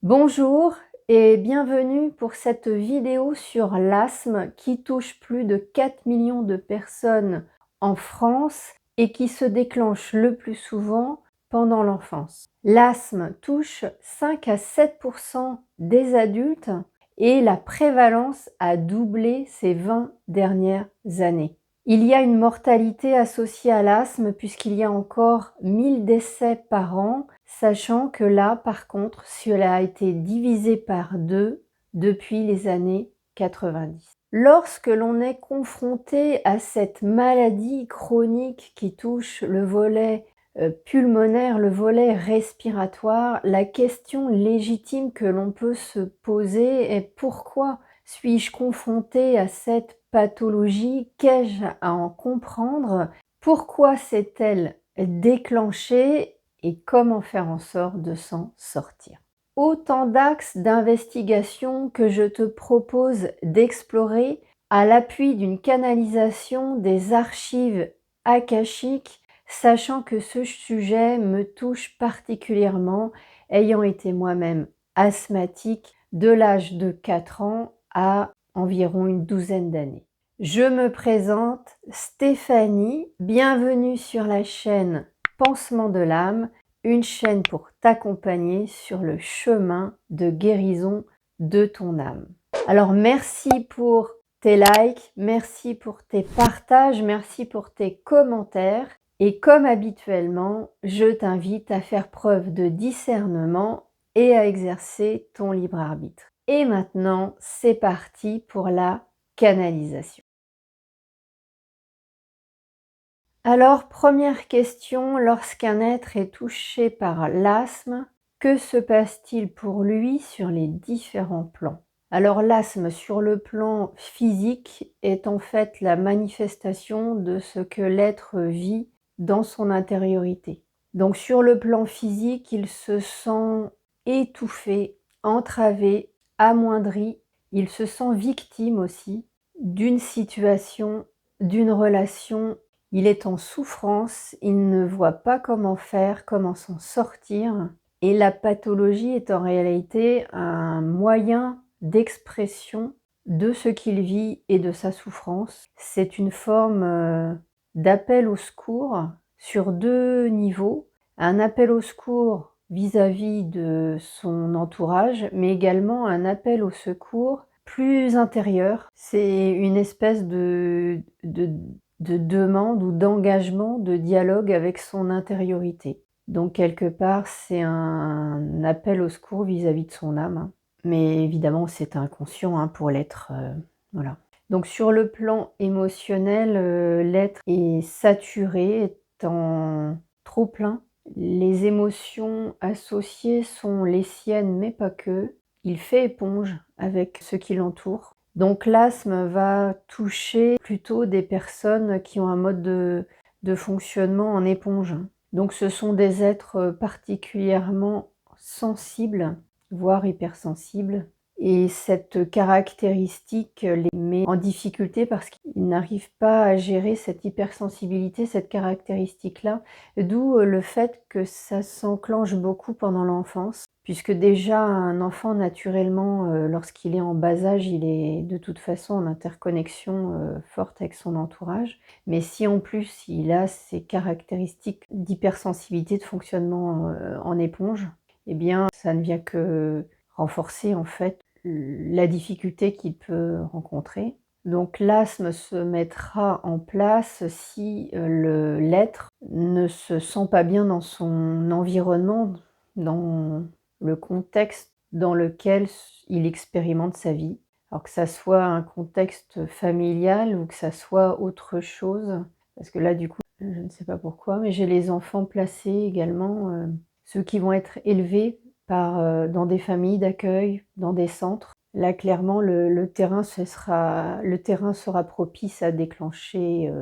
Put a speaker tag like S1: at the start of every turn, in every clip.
S1: Bonjour et bienvenue pour cette vidéo sur l'asthme qui touche plus de 4 millions de personnes en France et qui se déclenche le plus souvent pendant l'enfance. L'asthme touche 5 à 7% des adultes et la prévalence a doublé ces 20 dernières années. Il y a une mortalité associée à l'asthme puisqu'il y a encore 1000 décès par an, sachant que là, par contre, cela a été divisé par 2 depuis les années 90. Lorsque l'on est confronté à cette maladie chronique qui touche le volet pulmonaire, le volet respiratoire, la question légitime que l'on peut se poser est: pourquoi suis-je confronté à cette pathologie? Qu'ai-je à en comprendre? Pourquoi s'est-elle déclenchée et comment faire en sorte de s'en sortir? Autant d'axes d'investigation que je te propose d'explorer à l'appui d'une canalisation des archives akashiques, sachant que ce sujet me touche particulièrement, ayant été moi-même asthmatique de l'âge de 4 ans à environ une douzaine d'années. Je me présente, Stéphanie, bienvenue sur la chaîne Pansement de l'âme, une chaîne pour t'accompagner sur le chemin de guérison de ton âme. Alors merci pour tes likes, merci pour tes partages, merci pour tes commentaires. Et comme habituellement, je t'invite à faire preuve de discernement et à exercer ton libre arbitre. Et maintenant, c'est parti pour la canalisation. Alors, première question, lorsqu'un être est touché par l'asthme, que se passe-t-il pour lui sur les différents plans? Alors l'asthme sur le plan physique est en fait la manifestation de ce que l'être vit dans son intériorité. Donc sur le plan physique, il se sent étouffé, entravé, amoindri, il se sent victime aussi d'une situation, d'une relation. Il est en souffrance, il ne voit pas comment faire, comment s'en sortir. Et la pathologie est en réalité un moyen d'expression de ce qu'il vit et de sa souffrance. C'est une forme d'appel au secours sur 2 niveaux. Un appel au secours vis-à-vis de son entourage, mais également un appel au secours plus intérieur. C'est une espèce de demande ou d'engagement, de dialogue avec son intériorité. Donc quelque part, c'est un appel au secours vis-à-vis de son âme. Mais évidemment, c'est inconscient pour l'être. Voilà. Donc sur le plan émotionnel, l'être est saturé, est en trop plein. Les émotions associées sont les siennes, mais pas que. Il fait éponge avec ce qui l'entoure. Donc l'asthme va toucher plutôt des personnes qui ont un mode de fonctionnement en éponge. Donc ce sont des êtres particulièrement sensibles, voire hypersensibles. Et cette caractéristique les met en difficulté parce qu'ils n'arrivent pas à gérer cette hypersensibilité, cette caractéristique-là, d'où le fait que ça s'enclenche beaucoup pendant l'enfance, puisque déjà un enfant naturellement, lorsqu'il est en bas âge, il est de toute façon en interconnexion forte avec son entourage. Mais si en plus il a ces caractéristiques d'hypersensibilité, de fonctionnement en éponge, eh bien ça ne vient que renforcer en fait la difficulté qu'il peut rencontrer. Donc l'asthme se mettra en place si l'être ne se sent pas bien dans son environnement, dans le contexte dans lequel il expérimente sa vie. Alors que ça soit un contexte familial ou que ça soit autre chose. Parce que là du coup, je ne sais pas pourquoi, mais j'ai les enfants placés également, ceux qui vont être élevés dans des familles d'accueil, dans des centres. Là, clairement, le terrain sera propice à déclencher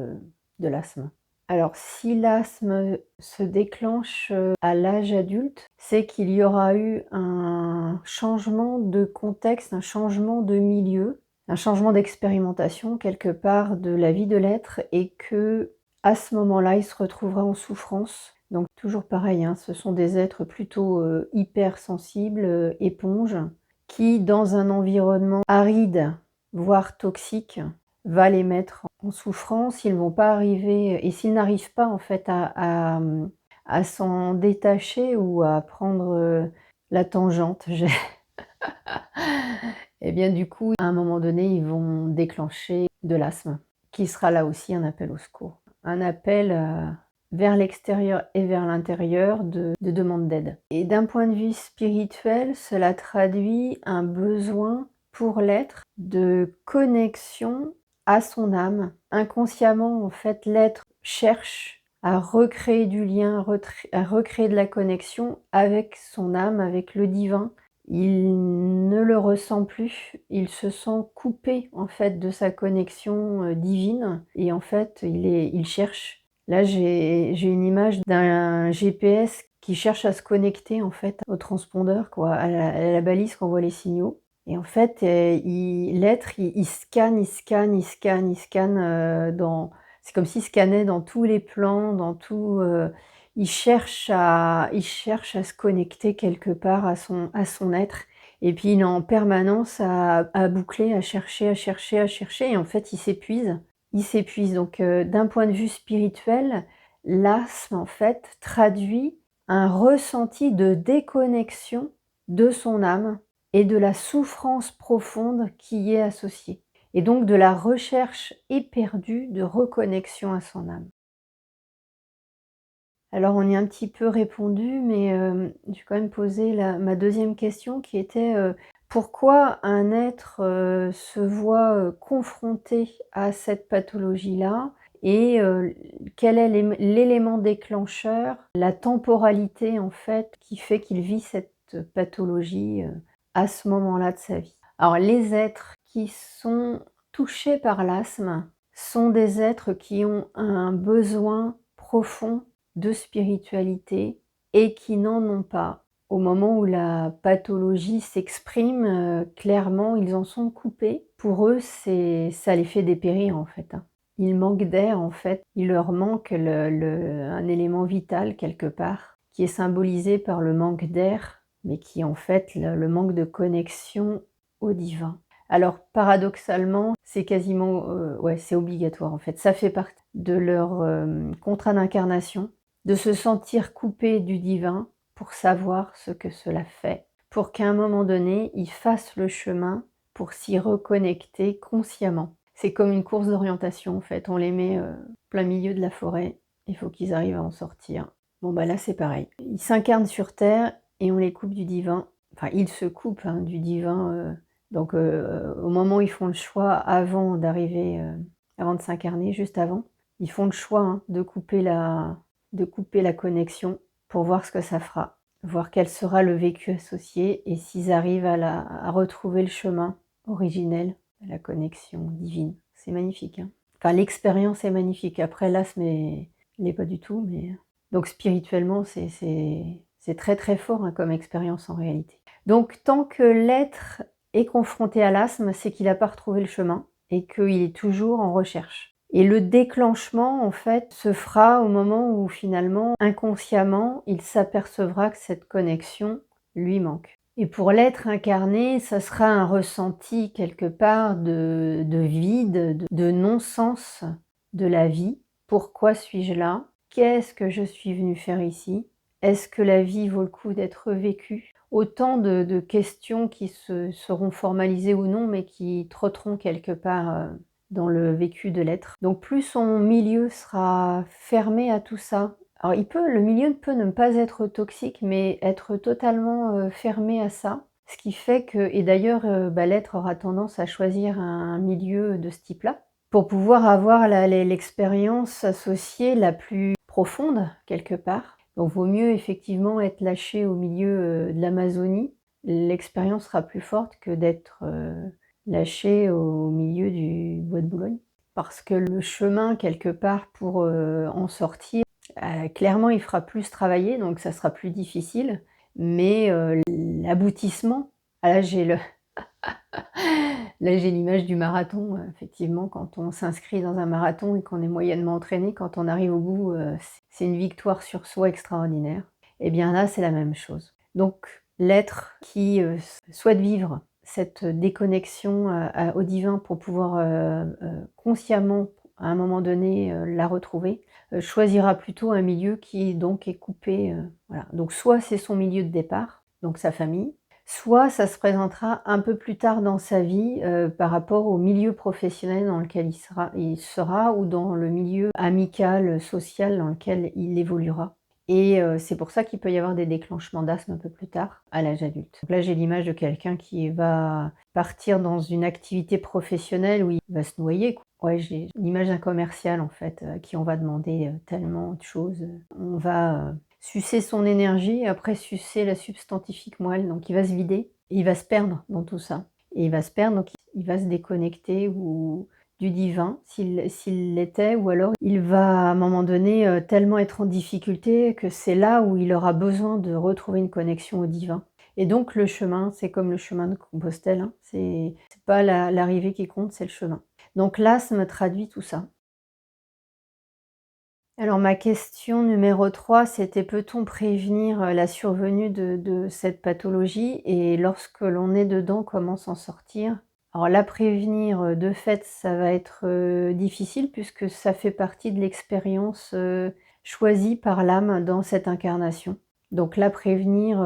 S1: de l'asthme. Alors, si l'asthme se déclenche à l'âge adulte, c'est qu'il y aura eu un changement de contexte, un changement de milieu, un changement d'expérimentation quelque part de la vie de l'être et que à ce moment-là, il se retrouvera en souffrance Donc toujours pareil, hein, ce sont des êtres plutôt, hypersensibles, éponges, qui dans un environnement aride, voire toxique, va les mettre en souffrance. Ils vont pas arriver et s'ils n'arrivent pas en fait à s'en détacher ou à prendre, la tangente, j'ai et bien du coup, à un moment donné, ils vont déclencher de l'asthme, qui sera là aussi un appel au secours. Un appel, vers l'extérieur et vers l'intérieur de demande d'aide. Et d'un point de vue spirituel, cela traduit un besoin pour l'être de connexion à son âme. Inconsciemment, en fait, l'être cherche à recréer du lien, à recréer de la connexion avec son âme, avec le divin. Il ne le ressent plus, il se sent coupé en fait de sa connexion, divine et en fait il cherche. Là j'ai une image d'un GPS qui cherche à se connecter en fait au transpondeur quoi, à la balise qui envoie les signaux et en fait, l'être il scanne, il scanne, il scanne, il scanne, dans c'est comme s'il scannait dans tous les plans, dans tout, il cherche à se connecter quelque part à son être et puis il est en permanence à boucler, à chercher, à chercher, à chercher et en fait il s'épuise. Il s'épuise donc d'un point de vue spirituel, l'asthme en fait traduit un ressenti de déconnexion de son âme et de la souffrance profonde qui y est associée et donc de la recherche éperdue de reconnexion à son âme. Alors on y a un petit peu répondu, mais j'ai quand même posé ma deuxième question qui était, pourquoi un être, se voit, confronté à cette pathologie-là? Et quel est l'élément déclencheur, la temporalité en fait qui fait qu'il vit cette pathologie, à ce moment-là de sa vie? Alors les êtres qui sont touchés par l'asthme sont des êtres qui ont un besoin profond de spiritualité et qui n'en ont pas. Au moment où la pathologie s'exprime, clairement, ils en sont coupés. Pour eux, ça les fait dépérir, en fait, hein. Ils manquent d'air, en fait. Il leur manque un élément vital, quelque part, qui est symbolisé par le manque d'air, mais qui est en fait le manque de connexion au divin. Alors paradoxalement, c'est quasiment, ouais, c'est obligatoire en fait. Ça fait partie de leur, contrat d'incarnation, de se sentir coupé du divin pour savoir ce que cela fait, pour qu'à un moment donné, ils fassent le chemin pour s'y reconnecter consciemment. C'est comme une course d'orientation en fait, on les met, plein milieu de la forêt, il faut qu'ils arrivent à en sortir. Bon bah là c'est pareil. Ils s'incarnent sur terre et on les coupe du divin, enfin ils se coupent, hein, du divin, donc au moment où ils font le choix avant d'arriver, avant de s'incarner, juste avant, ils font le choix, hein, de couper la connexion pour voir ce que ça fera, voir quel sera le vécu associé et s'ils arrivent à retrouver le chemin originel, la connexion divine. C'est magnifique, hein. Enfin l'expérience est magnifique. Après l'asthme l'est pas du tout, mais donc spirituellement c'est très, très fort, hein, comme expérience en réalité. Donc tant que l'être est confronté à l'asthme, c'est qu'il n'a pas retrouvé le chemin et qu'il est toujours en recherche. Et le déclenchement, en fait, se fera au moment où finalement, inconsciemment, il s'apercevra que cette connexion lui manque. Et pour l'être incarné, ça sera un ressenti quelque part de vide, de non-sens de la vie. Pourquoi suis-je là? Qu'est-ce que je suis venu faire ici? Est-ce que la vie vaut le coup d'être vécue? Autant de questions qui seront formalisées ou non, mais qui trotteront quelque part, dans le vécu de l'être. Donc plus son milieu sera fermé à tout ça, alors le milieu peut ne pas être toxique, mais être totalement, fermé à ça. Ce qui fait que et d'ailleurs, bah, l'être aura tendance à choisir un milieu de ce type-là, pour pouvoir avoir l'expérience associée la plus profonde, quelque part. Donc vaut mieux effectivement être lâché au milieu, de l'Amazonie. L'expérience sera plus forte que d'être, lâché au milieu du bois de Boulogne. Parce que le chemin quelque part pour, en sortir, clairement il fera plus travailler, donc ça sera plus difficile. Mais, l'aboutissement, ah là j'ai le Là, j'ai l'image du marathon, effectivement, quand on s'inscrit dans un marathon et qu'on est moyennement entraîné, quand on arrive au bout, c'est une victoire sur soi extraordinaire. Et bien là, c'est la même chose. Donc l'être qui, souhaite vivre cette déconnexion, au divin pour pouvoir, consciemment, à un moment donné, la retrouver, choisira plutôt un milieu qui donc est coupé, voilà. Donc soit c'est son milieu de départ, donc sa famille, soit ça se présentera un peu plus tard dans sa vie, par rapport au milieu professionnel dans lequel il sera ou dans le milieu amical, social dans lequel il évoluera et c'est pour ça qu'il peut y avoir des déclenchements d'asthme un peu plus tard, à l'âge adulte. Donc là, j'ai l'image de quelqu'un qui va partir dans une activité professionnelle où il va se noyer, quoi. Ouais, j'ai l'image d'un commercial, en fait, à qui on va demander, tellement de choses, on va, sucer son énergie et après sucer la substantifique moelle, donc il va se vider et il va se perdre dans tout ça et il va se perdre, donc il va se déconnecter ou du divin s'il l'était ou alors il va à un moment donné, tellement être en difficulté que c'est là où il aura besoin de retrouver une connexion au divin et donc le chemin, c'est comme le chemin de Compostelle, hein, c'est pas l'arrivée qui compte, c'est le chemin. Donc l'asthme traduit tout ça. Alors ma question numéro 3, c'était peut-on prévenir, la survenue de cette pathologie et lorsque l'on est dedans, comment s'en sortir? Alors la prévenir, de fait, ça va être, difficile puisque ça fait partie de l'expérience, choisie par l'âme dans cette incarnation. Donc la prévenir,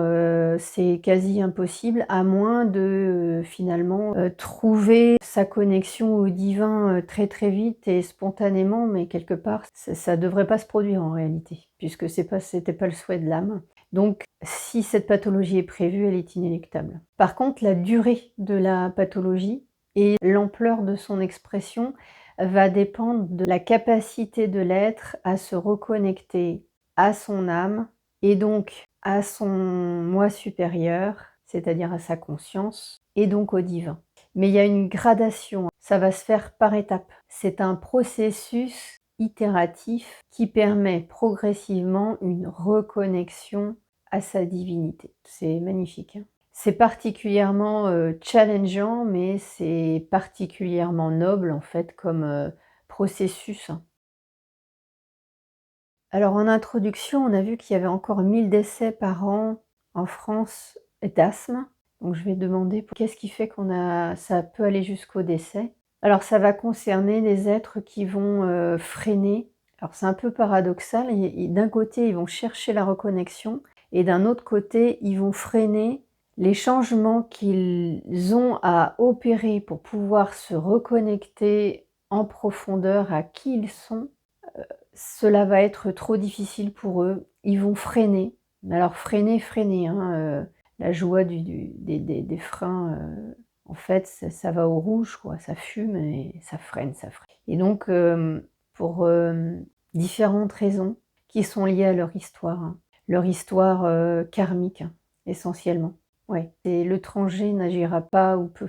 S1: c'est quasi impossible à moins de, finalement, trouver sa connexion au divin, très, très vite et spontanément, mais quelque part, ça devrait pas se produire en réalité, puisque c'était pas le souhait de l'âme. Donc si cette pathologie est prévue, elle est inéluctable. Par contre, la durée de la pathologie et l'ampleur de son expression va dépendre de la capacité de l'être à se reconnecter à son âme et donc à son moi supérieur, c'est-à-dire à sa conscience et donc au divin. Mais il y a une gradation, ça va se faire par étapes. C'est un processus itératif qui permet progressivement une reconnexion à sa divinité. C'est magnifique, hein. C'est particulièrement, challengeant, mais c'est particulièrement noble en fait comme, processus, hein. Alors en introduction, on a vu qu'il y avait encore 1000 décès par an en France d'asthme. Donc je vais demander qu'est-ce qui fait ça peut aller jusqu'au décès? Alors ça va concerner les êtres qui vont, freiner. Alors c'est un peu paradoxal et d'un côté, ils vont chercher la reconnexion et d'un autre côté, ils vont freiner les changements qu'ils ont à opérer pour pouvoir se reconnecter en profondeur à qui ils sont. Cela va être trop difficile pour eux. Ils vont freiner. Mais alors freiner, freiner, hein, la joie des freins, en fait, ça va au rouge, quoi. Ça fume et ça freine, ça freine. Et donc, pour, différentes raisons qui sont liées à leur histoire, hein. Leur histoire, karmique, hein, essentiellement. Ouais, et l'étranger n'agira pas ou peu.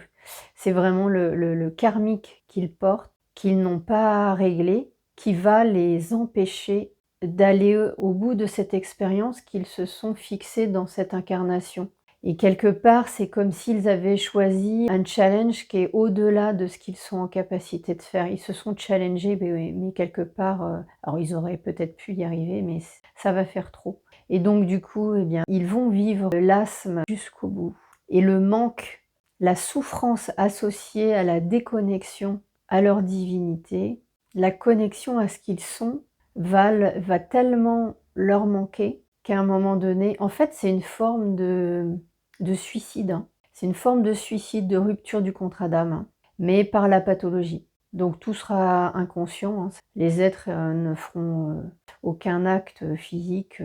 S1: C'est vraiment le karmique qu'ils portent, qu'ils n'ont pas réglé, qui va les empêcher d'aller, au bout de cette expérience qu'ils se sont fixés dans cette incarnation. Et quelque part, c'est comme s'ils avaient choisi un challenge qui est au-delà de ce qu'ils sont en capacité de faire. Ils se sont challengés, mais oui, mais quelque part, alors ils auraient peut-être pu y arriver, mais ça va faire trop. Et donc du coup, eh bien, ils vont vivre l'asthme jusqu'au bout. Et le manque, la souffrance associée à la déconnexion à leur divinité, la connexion à ce qu'ils sont va tellement leur manquer qu'à un moment donné, en fait, c'est une forme de suicide, hein. C'est une forme de suicide, de rupture du contrat d'âme, hein, mais par la pathologie. Donc tout sera inconscient, hein. Les êtres ne feront aucun acte physique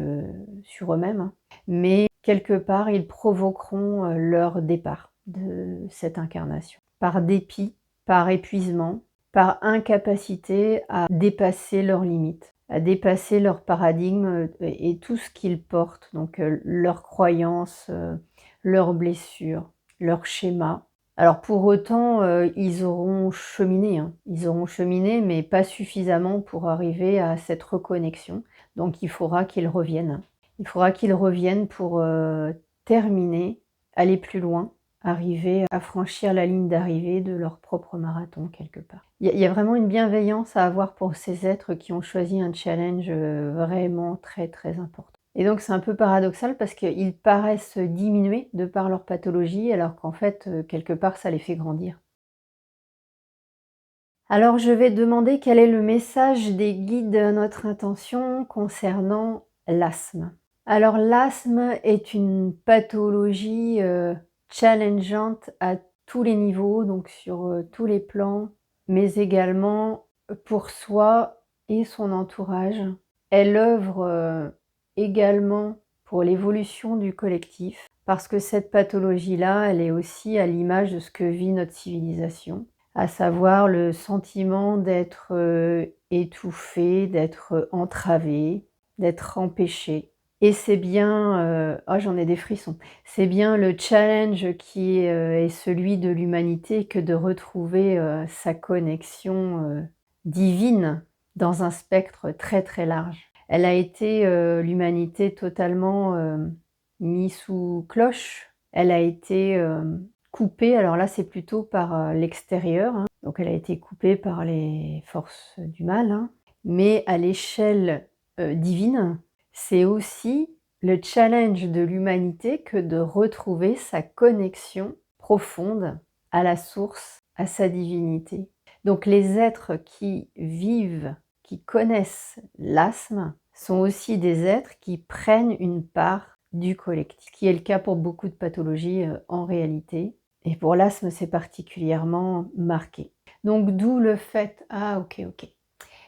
S1: sur eux-mêmes, hein, mais quelque part, ils provoqueront leur départ de cette incarnation. Par dépit, par épuisement, par incapacité à dépasser leurs limites, à dépasser leur paradigme et tout ce qu'ils portent, donc leurs croyances, leurs blessures, leurs schémas. Alors pour autant, ils auront cheminé, hein. Ils auront cheminé, mais pas suffisamment pour arriver à cette reconnexion. Donc il faudra qu'ils reviennent. Il faudra qu'ils reviennent pour terminer, aller plus loin, arriver à franchir la ligne d'arrivée de leur propre marathon quelque part. Il y a vraiment une bienveillance à avoir pour ces êtres qui ont choisi un challenge, vraiment très, très important. Et donc c'est un peu paradoxal parce qu'ils paraissent diminuer de par leur pathologie alors qu'en fait, quelque part ça les fait grandir. Alors je vais demander quel est le message des guides à notre intention concernant l'asthme. Alors l'asthme est une pathologie, challengeante à tous les niveaux, donc sur, tous les plans, mais également pour soi et son entourage. Elle œuvre, également pour l'évolution du collectif, parce que cette pathologie-là, elle est aussi à l'image de ce que vit notre civilisation, à savoir le sentiment d'être, étouffé, d'être entravé, d'être empêché. Et c'est bien, j'en ai des frissons. C'est bien le challenge qui est celui de l'humanité que de retrouver, sa connexion, divine dans un spectre très, très large. Elle a été, l'humanité totalement, mise sous cloche. Elle a été, coupée, alors là c'est plutôt par, l'extérieur, hein, donc elle a été coupée par les forces du mal, hein, mais à l'échelle, divine, c'est aussi le challenge de l'humanité que de retrouver sa connexion profonde à la source, à sa divinité. Donc les êtres qui vivent, qui connaissent l'asthme, sont aussi des êtres qui prennent une part du collectif, ce qui est le cas pour beaucoup de pathologies en réalité. Et pour l'asthme, c'est particulièrement marqué. Donc d'où le fait, ok.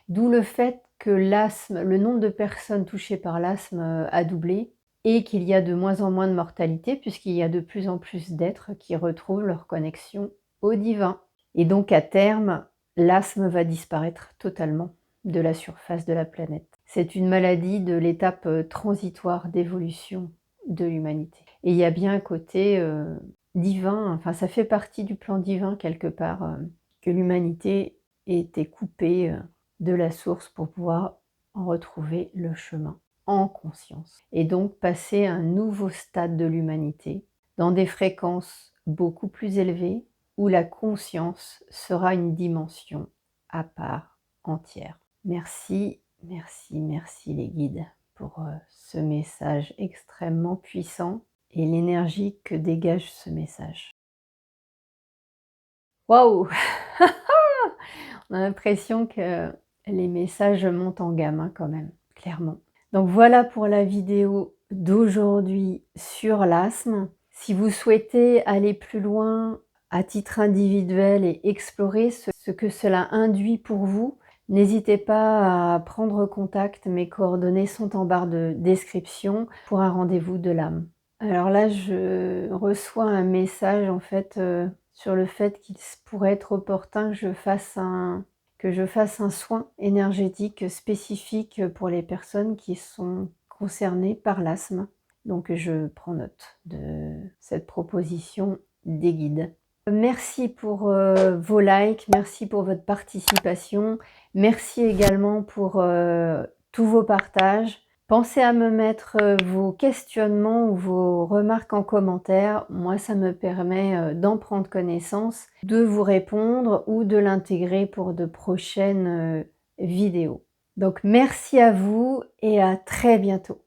S1: D'où le fait que l'asthme, le nombre de personnes touchées par l'asthme a doublé et qu'il y a de moins en moins de mortalité puisqu'il y a de plus en plus d'êtres qui retrouvent leur connexion au divin. Et donc à terme, l'asthme va disparaître totalement de la surface de la planète. C'est une maladie de l'étape transitoire d'évolution de l'humanité. Et il y a bien un côté divin, enfin ça fait partie du plan divin quelque part, que l'humanité ait été coupée de la source pour pouvoir en retrouver le chemin en conscience. Et donc passer à un nouveau stade de l'humanité, dans des fréquences beaucoup plus élevées, où la conscience sera une dimension à part entière. Merci, merci, merci les guides pour ce message extrêmement puissant et l'énergie que dégage ce message. Waouh! On a l'impression que les messages montent en gamme, hein, quand même, clairement. Donc voilà pour la vidéo d'aujourd'hui sur l'asthme. Si vous souhaitez aller plus loin à titre individuel et explorer ce que cela induit pour vous, n'hésitez pas à prendre contact. Mes coordonnées sont en barre de description pour un rendez-vous de l'âme. Alors là, je reçois un message en fait sur le fait qu'il pourrait être opportun que je fasse un soin énergétique spécifique pour les personnes qui sont concernées par l'asthme. Donc je prends note de cette proposition des guides. Merci pour vos likes, merci pour votre participation, merci également pour tous vos partages. Pensez à me mettre vos questionnements ou vos remarques en commentaire. Moi, ça me permet d'en prendre connaissance, de vous répondre ou de l'intégrer pour de prochaines vidéos. Donc, merci à vous et à très bientôt.